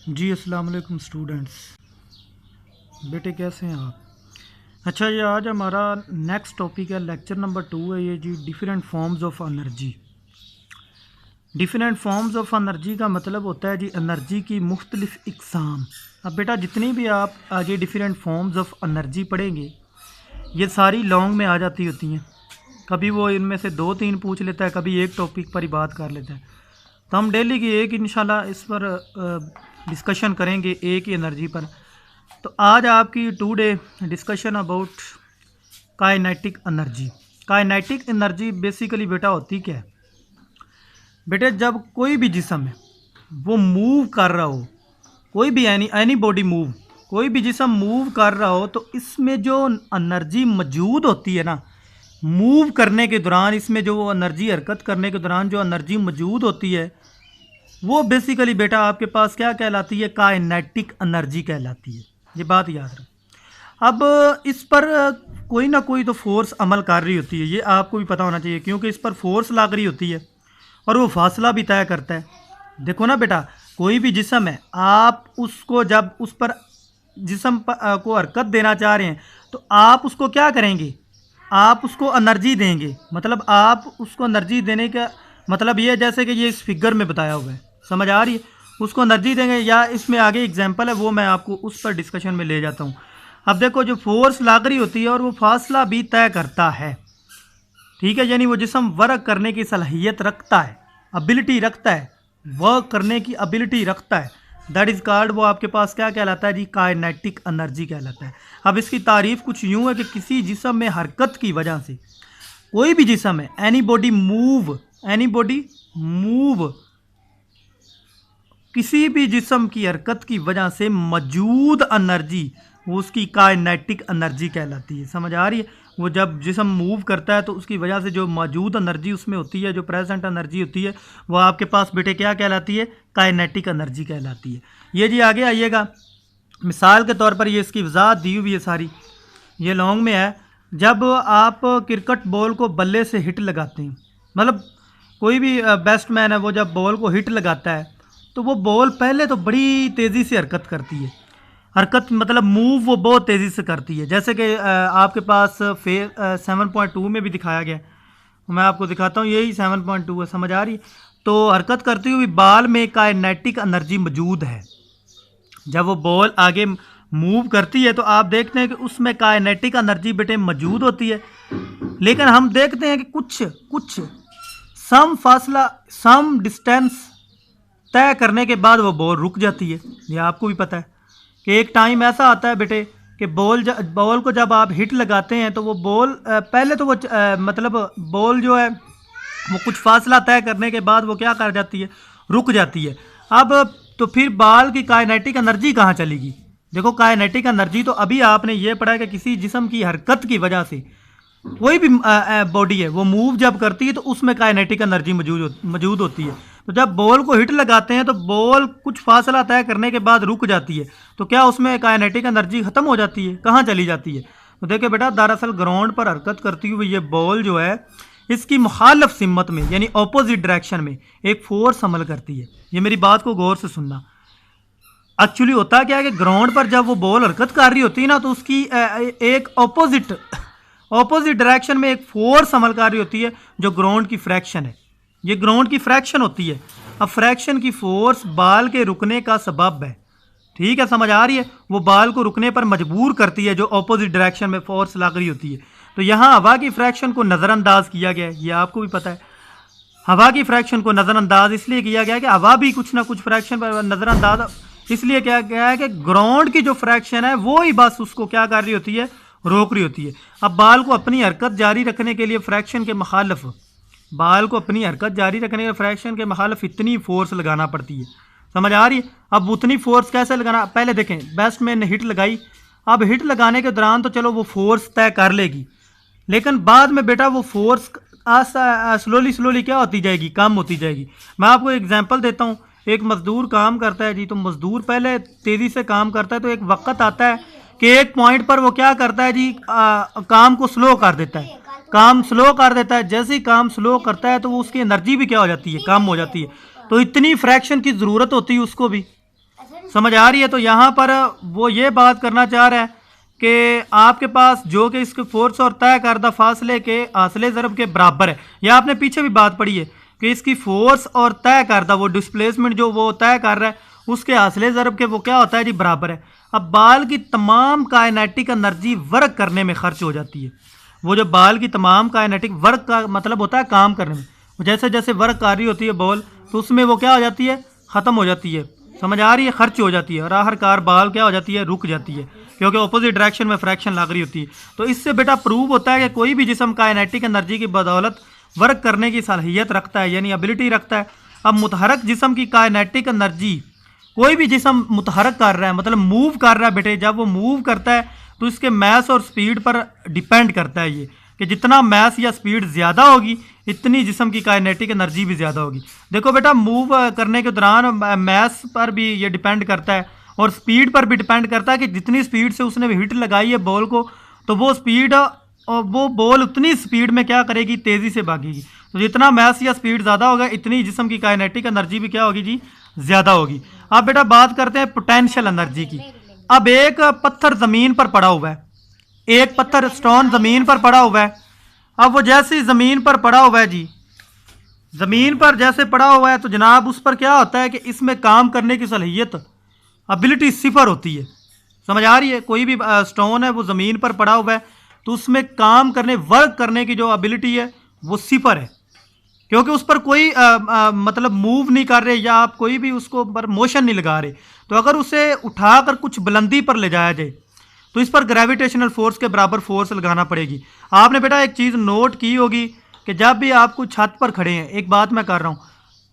जी अस्सलाम वालेकुम स्टूडेंट्स। बेटे कैसे हैं आप? अच्छा, ये आज हमारा नेक्स्ट टॉपिक है, लेक्चर नंबर 2 है ये जी, different forms of energy. Different forms of energy का मतलब होता है जी एनर्जी की मुख्तलिफ इकसाम। अब बेटा जितनी भी आप आगे डिफरेंट फॉर्म्स ऑफ एनर्जी पढ़ेंगे ये सारी लॉन्ग में आ जाती होती हैं। कभी वो इनमें से 2-3 पूछ लेता है, कभी एक टॉपिक पर ही बात कर लेता है। तो हम डेली की एक इंशाल्लाह इस पर डिस्कशन करेंगे, एक ही एनर्जी पर। तो आज आपकी today discussion about kinetic energy. Kinetic energy basically बेटा होती क्या है? बेटे जब कोई भी जिस्म है वो मूव कर रहा हो, कोई भी एनी बॉडी मूव, कोई भी जिस्म मूव कर रहा हो, तो इसमें जो एनर्जी मौजूद होती है ना, मूव करने के दौरान इसमें जो वो एनर्जी, हरकत करने के दौरान जो एनर्जी मौजूद होती है वो बेसिकली बेटा आपके पास क्या कहलाती है? काइनेटिक एनर्जी कहलाती है। ये बात याद रखो। अब इस पर कोई ना कोई तो फोर्स अमल कर रही होती है, ये आपको भी पता होना चाहिए, क्योंकि इस पर फोर्स लग रही होती है और वो फासला भी तय करता है। देखो ना बेटा, कोई भी जिस्म है, आप उसको जब उस पर जिस्म को हरकत देना चाह रहे हैं तो आप उसको क्या करेंगे? आप उसको एनर्जी देंगे। मतलब आप उसको एनर्जी देने का मतलब ये है जैसे कि ये इस फिगर में बताया हुआ है, समझ आ रही है? उसको एनर्जी देंगे, या इसमें आगे एग्जांपल है वो मैं आपको उस पर डिस्कशन में ले जाता हूँ। अब देखो, जो फोर्स लाग रही होती है और वो फासला भी तय करता है, ठीक है, यानी वो जिस्म वर्क करने की सलाहियत रखता है, एबिलिटी रखता है, वर्क करने की एबिलिटी रखता है। दैट इज़ कॉल्ड, वो आपके पास क्या कहलाता है जी? काइनेटिक एनर्जी कहलाता है। अब इसकी तारीफ कुछ यूँ है कि किसी जिस्म में हरकत की वजह से, कोई भी जिस्म है, एनी बॉडी मूव, किसी भी जिस्म की हरकत की वजह से मौजूद एनर्जी वो उसकी काइनेटिक एनर्जी कहलाती है। समझ आ रही है? वो जब जिस्म मूव करता है तो उसकी वजह से जो मौजूद एनर्जी उसमें होती है, जो प्रेजेंट एनर्जी होती है, वो आपके पास बेटे क्या कहलाती है? काइनेटिक एनर्जी कहलाती है। ये जी आगे आइएगा, मिसाल के तौर पर ये इसकी वजाहत दी हुई है सारी, ये लॉन्ग में है। जब आप क्रिकेट बॉल को बल्ले से हिट लगाते हैं, मतलब कोई भी बैट्समैन है, वो जब बॉल को हिट लगाता है तो वो बॉल पहले तो बड़ी तेज़ी से हरकत करती है। हरकत मतलब मूव वो बहुत तेज़ी से करती है, जैसे कि आपके पास 7.2 में भी दिखाया गया है। मैं आपको दिखाता हूँ, यही 7.2 है, समझ आ रही है? तो हरकत करती हुई बॉल में काइनेटिक एनर्जी मौजूद है। जब वो बॉल आगे मूव करती है तो आप देखते हैं कि उसमें काइनेटिक एनर्जी बेटे मौजूद होती है। लेकिन हम देखते हैं कि कुछ सम डिस्टेंस तय करने के बाद वो बॉल रुक जाती है। ये आपको भी पता है कि एक टाइम ऐसा आता है बेटे कि बॉल को जब आप हिट लगाते हैं तो वो बॉल पहले तो वो मतलब बॉल जो है वो कुछ फासला तय करने के बाद वो क्या कर जाती है? रुक जाती है। अब तो फिर बॉल की काइनेटिक एनर्जी कहाँ चलेगी? देखो, काइनेटिक एनर्जी तो अभी आपने ये पढ़ा है कि किसी जिस्म की हरकत की वजह से कोई भी बॉडी है वो मूव जब करती है तो उसमें काइनेटिक एनर्जी मौजूद होती है। तो जब बॉल को हिट लगाते हैं तो बॉल कुछ फासला तय करने के बाद रुक जाती है, तो क्या उसमें काइनेटिक एनर्जी ख़त्म हो जाती है? कहाँ चली जाती है? तो देखिए बेटा, दरअसल ग्राउंड पर हरकत करती हुई ये बॉल जो है इसकी मुखालफ सिमत में, यानी ऑपोजिट डायरेक्शन में एक फोर्स अमल करती है। ये मेरी बात को गौर से सुनना। एक्चुअली होता क्या है कि ग्राउंड पर जब वो बॉल हरकत कर रही होती है ना, तो उसकी एक ऑपोजिट डायरेक्शन में एक फोर्स अमल कर रही होती है जो ग्राउंड की फ्रैक्शन है। ये ग्राउंड की फ्रैक्शन होती है। अब फ्रैक्शन की फोर्स बाल के रुकने का सबब है, ठीक है, समझ आ रही है? वो बाल को रुकने पर मजबूर करती है जो ऑपोजिट डायरेक्शन में फोर्स लग रही होती है। तो यहाँ हवा की फ्रैक्शन को नज़रअंदाज किया गया है, ये आपको भी पता है। हवा की फ्रैक्शन को नज़रअंदाज इसलिए किया गया है कि हवा भी कुछ ना कुछ फ्रैक्शन पर नज़रअंदाज इसलिए किया गया है कि ग्राउंड की जो फ्रैक्शन है वो ही बस उसको क्या कर रही होती है? रोक रही होती है। अब बाल को अपनी हरकत जारी रखने के लिए फ्रैक्शन के मुखालफ इतनी फोर्स लगाना पड़ती है। समझ आ रही है? अब उतनी फोर्स कैसे लगाना? पहले देखें, बैट्समैन ने हिट लगाई। अब हिट लगाने के दौरान तो चलो वो फोर्स तय कर लेगी, लेकिन बाद में बेटा वो फोर्स स्लोली क्या होती जाएगी? कम होती जाएगी। मैं आपको एग्जांपल देता हूँ। एक मजदूर काम करता है जी, तो मजदूर पहले तेज़ी से काम करता है, तो एक वक्त आता है कि एक पॉइंट पर वो क्या करता है जी? काम को स्लो कर देता है। जैसे ही काम स्लो करता है तो वो उसकी एनर्जी भी क्या हो जाती है? कम हो जाती है। तो इतनी फ्रैक्शन की ज़रूरत होती है उसको भी, समझ आ रही है? तो यहाँ पर वो ये बात करना चाह रहा है कि आपके पास जो कि इसके फोर्स और तय करदा फासले के हासिले ज़रब के बराबर है। या आपने पीछे भी बात पढ़ी है कि इसकी फोर्स और तय करदा वो डिस्प्लेसमेंट जो वो तय कर रहा है उसके हासिले ज़रब के वो क्या होता है जी, बराबर है। अब बाल की तमाम काइनेटिक एनर्जी वर्क करने में खर्च हो जाती है। वो जो बाल की तमाम काइनेटिक वर्क का मतलब होता है काम करने में, जैसे जैसे वर्क कर रही होती है बॉल तो उसमें वो क्या हो जाती है, ख़त्म हो जाती है। समझ आ रही है? खर्च हो जाती है और आखिरकार बाल क्या हो जाती है, रुक जाती है, क्योंकि अपोजिट डायरेक्शन में फ्रैक्शन लग रही होती है। तो इससे बेटा प्रूव होता है कि कोई भी जिस्म काइनेटिक एनर्जी की बदौलत वर्क करने की सलाहियत रखता है, यानी एबिलिटी रखता है। अब मुतहरक जिस्म की काइनेटिक एनर्जी, कोई भी जिस्म मुतहरक कर रहा है मतलब मूव कर रहा है बेटे, जब वो मूव करता है तो इसके मैस और स्पीड पर डिपेंड करता है ये कि जितना मैस या स्पीड ज़्यादा होगी इतनी जिस्म की काइनेटिक एनर्जी भी ज़्यादा होगी। देखो बेटा, मूव करने के दौरान मैस पर भी ये डिपेंड करता है और स्पीड पर भी डिपेंड करता है कि जितनी स्पीड से उसने हिट लगाई है बॉल को, तो वो स्पीड और वो बॉल उतनी स्पीड में क्या करेगी, तेज़ी से भागेगी। तो जितना मैस या स्पीड ज़्यादा होगा इतनी जिस्म की काइनेटिक एनर्जी भी क्या होगी जी, ज़्यादा होगी। अब बेटा बात करते हैं पोटेंशियल एनर्जी की। अब एक पत्थर ज़मीन पर पड़ा हुआ है, एक पत्थर स्टोन ज़मीन पर पड़ा हुआ है। अब वो जैसे ही ज़मीन पर पड़ा हुआ है जी, ज़मीन पर जैसे पड़ा हुआ है तो जनाब उस पर क्या होता है कि इसमें काम करने की सलाहियत, एबिलिटी सिफर होती है। समझ आ रही है? कोई भी स्टोन है वो ज़मीन पर पड़ा हुआ है तो उसमें काम करने, वर्क करने की जो एबिलिटी है वो सिफर है, क्योंकि उस पर कोई मतलब मूव नहीं कर रहे या आप कोई भी उसको पर मोशन नहीं लगा रहे। तो अगर उसे उठाकर कुछ बुलंदी पर ले जाया जाए तो इस पर ग्रेविटेशनल फोर्स के बराबर फोर्स लगाना पड़ेगी। आपने बेटा एक चीज़ नोट की होगी कि जब भी आप कुछ छत पर खड़े हैं, एक बात मैं कर रहा हूँ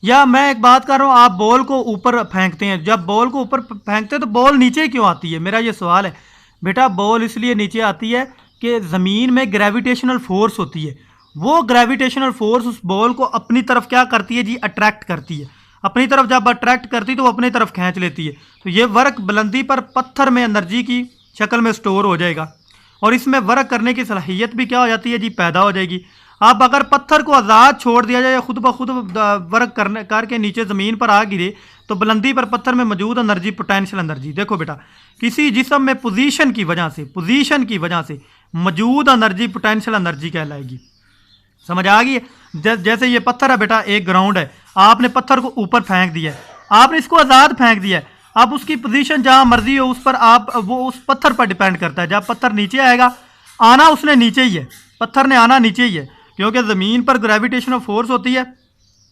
या मैं एक बात कर रहा हूँ, आप बॉल को ऊपर फेंकते हैं, जब बॉल को ऊपर फेंकते हैं तो बॉल नीचे क्यों आती है? मेरा ये सवाल है बेटा। बॉल इसलिए नीचे आती है कि ज़मीन में ग्रेविटेशनल फोर्स होती है। वो ग्रेविटेशनल फोर्स उस बॉल को अपनी तरफ क्या करती है जी, अट्रैक्ट करती है। अपनी तरफ जब अट्रैक्ट करती है तो वो अपनी तरफ खींच लेती है। तो ये वर्क बुलंदी पर पत्थर में एनर्जी की शक्ल में स्टोर हो जाएगा और इसमें वर्क करने की सलाहियत भी क्या हो जाती है जी, पैदा हो जाएगी। अब अगर पत्थर को आज़ाद छोड़ दिया जाए या खुद ब खुद वर्क करने करके नीचे ज़मीन पर आ गिरे तो बुलंदी पर पत्थर में मौजूद एनर्जी पोटेंशियल एनर्जी, देखो बेटा, किसी जिस्म में पोजीशन की वजह से मौजूद एनर्जी पोटेंशियल एनर्जी कहलाएगी। समझ आ गई है? जैसे ये पत्थर है बेटा, एक ग्राउंड है, आपने पत्थर को ऊपर फेंक दिया है, आपने इसको आज़ाद फेंक दिया है। अब उसकी पोजीशन जहाँ मर्जी हो उस पर आप, वो उस पत्थर पर डिपेंड करता है। जब पत्थर नीचे आएगा, आना उसने नीचे ही है, पत्थर ने आना नीचे ही है, क्योंकि ज़मीन पर ग्रेविटेशनल फोर्स होती है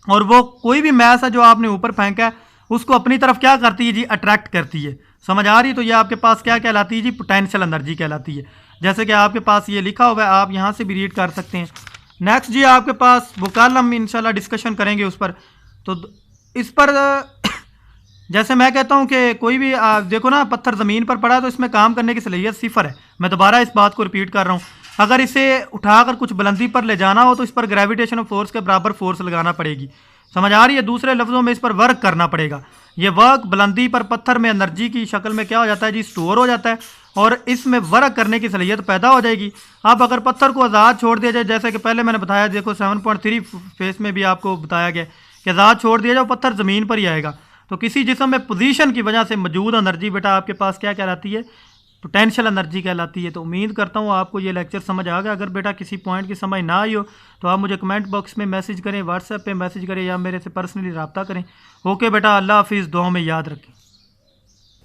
और वो कोई भी मैस है जो आपने ऊपर फेंका है उसको अपनी तरफ क्या करती है जी, अट्रैक्ट करती है। समझ आ रही है? तो ये आपके पास क्या कहलाती है जी, पोटेंशियल एनर्जी कहलाती है। जैसे कि आपके पास ये लिखा हुआ है, आप यहाँ से भी रीड कर सकते हैं। नेक्स्ट जी आपके पास वो कल हम इंशाल्लाह डिस्कशन करेंगे उस पर। तो इस पर जैसे मैं कहता हूँ कि कोई भी देखो ना, पत्थर ज़मीन पर पड़ा है तो इसमें काम करने की सलाहियत सिफर है। मैं दोबारा इस बात को रिपीट कर रहा हूँ। अगर इसे उठाकर कुछ बुलंदी पर ले जाना हो तो इस पर ग्रेविटेशनल फोर्स के बराबर फोर्स लगाना पड़ेगी। समझ आ रही है? दूसरे लफ्ज़ों में इस पर वर्क करना पड़ेगा। ये वर्क बुलंदी पर पत्थर में एनर्जी की शक्ल में क्या हो जाता है जी, स्टोर हो जाता है और इसमें वर्क करने की सलाहियत पैदा हो जाएगी। अब अगर पत्थर को आज़ाद छोड़ दिया जाए, जैसे कि पहले मैंने बताया, देखो 7.3 फेस में भी आपको बताया गया कि आज़ाद छोड़ दिया जाए पत्थर ज़मीन पर ही आएगा। तो किसी जिस्म में पोजीशन की वजह से मौजूद एनर्जी बेटा आपके पास क्या कहलाती है, पोटेंशियल एनर्जी कहलाती है। तो उम्मीद करता हूँ आपको ये लेक्चर समझ आ गया। अगर बेटा किसी पॉइंट की समझ ना आई हो तो आप मुझे कमेंट बॉक्स में मैसेज करें, व्हाट्सएप पे मैसेज करें या मेरे से पर्सनली रब्ता करें। ओके बेटा, अल्लाह हाफिज़, दुआ में याद रखें।